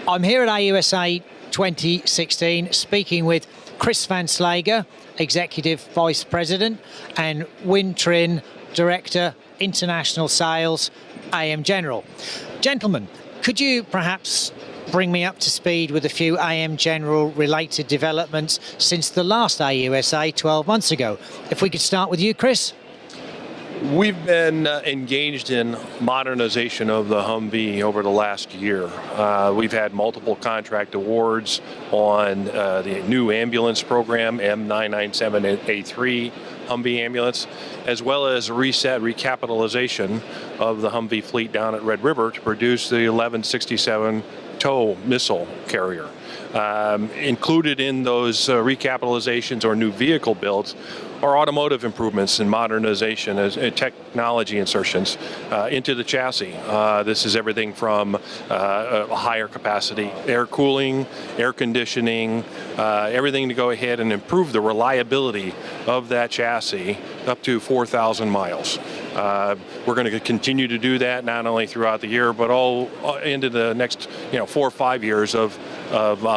I'm here at AUSA 2016 speaking with Chris Van Slager, Executive Vice President, and Win Trin, Director, International Sales, AM General. Gentlemen, could you perhaps bring me up to speed with a few AM General related developments since the last AUSA 12 months ago? If we could start with you, Chris. We've been engaged in modernization of the Humvee over the last year. We've had multiple contract awards on the new ambulance program, M997A3 Humvee ambulance, as well as recapitalization of the Humvee fleet down at Red River to produce the 1167 tow missile carrier. Included in those recapitalizations or new vehicle builds are automotive improvements and modernization as technology insertions into the chassis. This is everything from a higher capacity air cooling, air conditioning, everything to go ahead and improve the reliability of that chassis up to 4,000 miles. We're going to continue to do that not only throughout the year, but all into the next 4 or 5 years of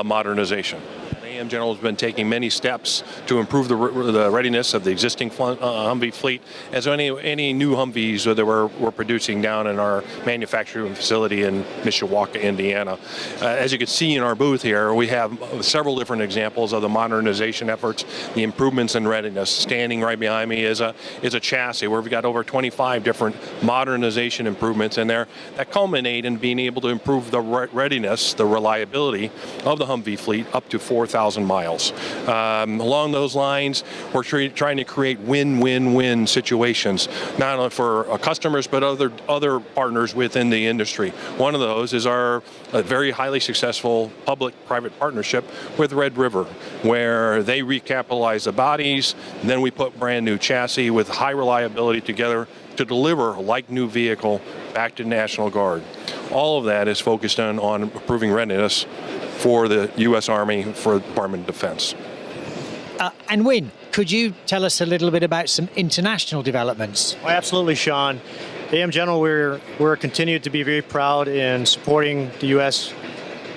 modernization. AM General has been taking many steps to improve the readiness of the existing Humvee fleet, as any new Humvees that we're producing down in our manufacturing facility in Mishawaka, Indiana. As you can see in our booth here, we have several different examples of the modernization efforts, the improvements in readiness. Standing right behind me is a chassis where we've got over 25 different modernization improvements in there that culminate in being able to improve the readiness, the reliability of the Humvee fleet up to 4,000 miles. Along those lines, we're trying to create win-win-win situations, not only for customers but other partners within the industry. One of those is our very highly successful public-private partnership with Red River, where they recapitalize the bodies, and then we put brand new chassis with high reliability together to deliver a like-new vehicle back to National Guard. All of that is focused on improving readiness for the U.S. Army, for the Department of Defense. And Win, could you tell us a little bit about some international developments? Oh, absolutely, Shaun. AM General, we're continued to be very proud in supporting the U.S.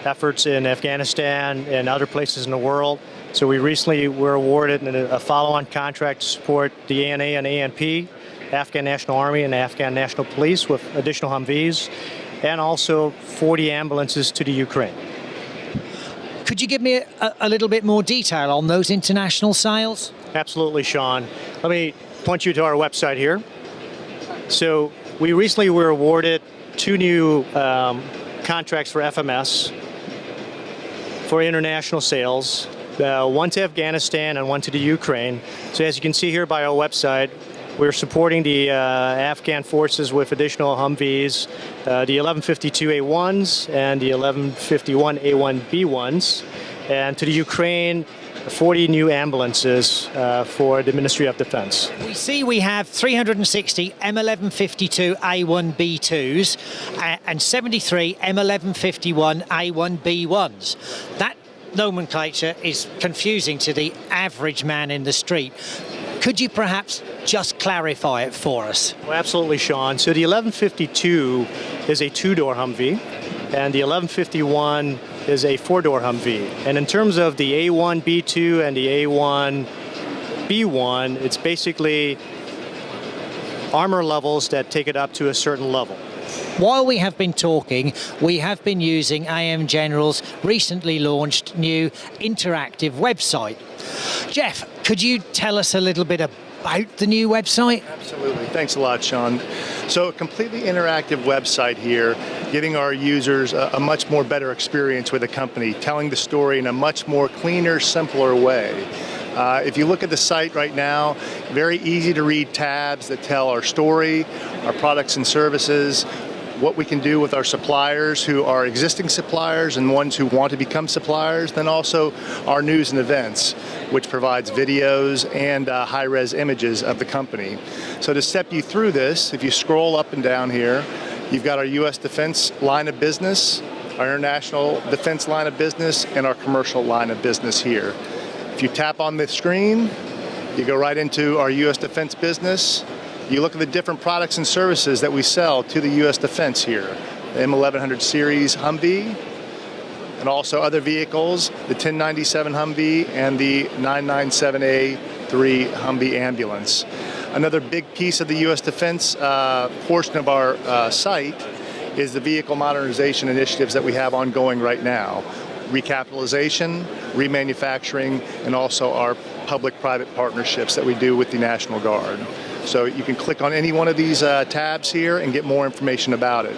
efforts in Afghanistan and other places in the world. So we recently were awarded a follow-on contract to support the ANA and ANP, Afghan National Army and Afghan National Police, with additional Humvees, and also 40 ambulances to the Ukraine. Could you give me a little bit more detail on those international sales? Absolutely, Shaun. Let me point you to our website here. So we recently were awarded 2 new contracts for FMS for international sales, one to Afghanistan and one to the Ukraine. So as you can see here by our website, we're supporting the Afghan forces with additional Humvees, the 1152A1s and the 1151A1B1s, and to the Ukraine, 40 new ambulances for the Ministry of Defense. We see we have 360 M1152A1B2s and 73 M1151A1B1s. That nomenclature is confusing to the average man in the street. Could you perhaps just clarify it for us? Well, absolutely, Shaun. So the 1152 is a 2-door Humvee, and the 1151 is a 4-door Humvee. And in terms of the A1B2 and the A1B1, it's basically armor levels that take it up to a certain level. While we have been talking, we have been using AM General's recently launched new interactive website. Jeff, could you tell us a little bit about the new website? Absolutely. Thanks a lot, Shaun. So a completely interactive website here, giving our users a much more better experience with the company, telling the story in a much more cleaner, simpler way. If you look at the site right now, very easy to read tabs that tell our story, our products and services, what we can do with our suppliers who are existing suppliers and ones who want to become suppliers, then also our news and events, which provides videos and high-res images of the company. So to step you through this, if you scroll up and down here, you've got our U.S. defense line of business, our international defense line of business, and our commercial line of business here. If you tap on the screen, you go right into our U.S. defense business. You look at the different products and services that we sell to the U.S. defense here. The M1100 series Humvee, and also other vehicles, the 1097 Humvee and the 997A3 Humvee ambulance. Another big piece of the U.S. Defense portion of our site is the vehicle modernization initiatives that we have ongoing right now. Recapitalization, remanufacturing, and also our public-private partnerships that we do with the National Guard. So you can click on any one of these tabs here and get more information about it.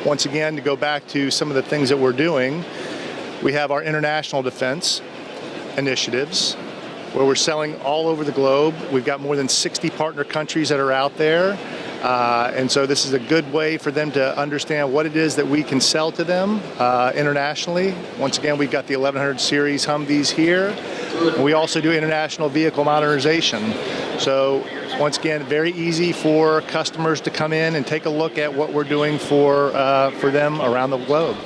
Once again, to go back to some of the things that we're doing, we have our international defense initiatives where we're selling all over the globe. We've got more than 60 partner countries that are out there. And so this is a good way for them to understand what it is that we can sell to them internationally. Once again, we've got the 1100 series Humvees here. And we also do international vehicle modernization. So once again, very easy for customers to come in and take a look at what we're doing for them around the globe.